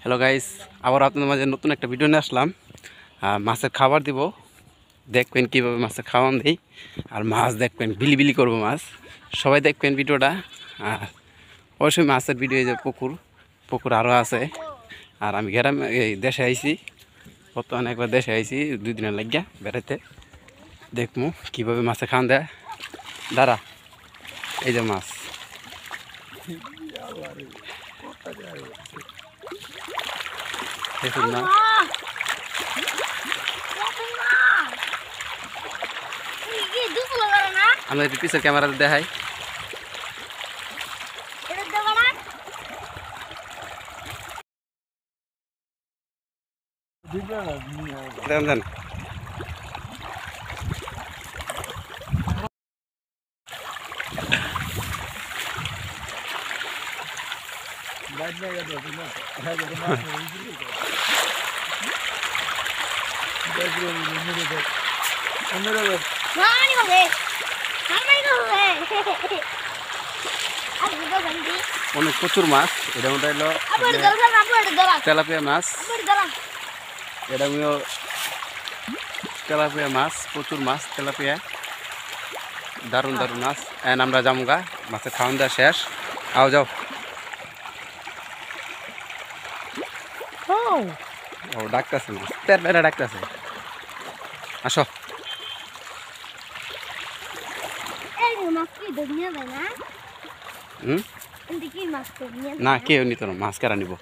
Hello guys, আবার আপনাদের মাঝে নতুন একটা ভিডিও নিয়ে আসলাম। মাছের খাবার দিব, দেখবেন কীভাবে মাছের খাওয়ান দিই। আর মাছ দেখবেন, বিলি বিলি করবো মাছ, সবাই দেখবেন ভিডিওটা। আর অবশ্যই মাছের ভিডিও, যে পুকুর আরও আছে। আর আমি গ্রামে এই দেশে আইছি, বর্তমানে একবার দেশে আইছি 2 দিনের লাগিয়া বেড়াইতে। দেখবো কীভাবে মাছে খাওয়ান দেয়। দাঁড়া, এই যে মাছ, দেখুন না, আমরা একটু পিছের ক্যামেরাতে দেখাই। দেন অনেক প্রচুর মাছ। এটার মধ্যে হলো তেলাপিয়া মাছ, এটা তেলাপিয়া মাছ, প্রচুর মাছ তেলাপিয়া, দারুণ দারুণ মাছ। এন আমরা জামুগা, মাছের খাওয়ান দেওয়া শেষ। আও যাও, ও ডাকতেছে মাছ, পেটা ডাকতেছে, আসো। না, কেউ নিত না, মাছ কারা নিব।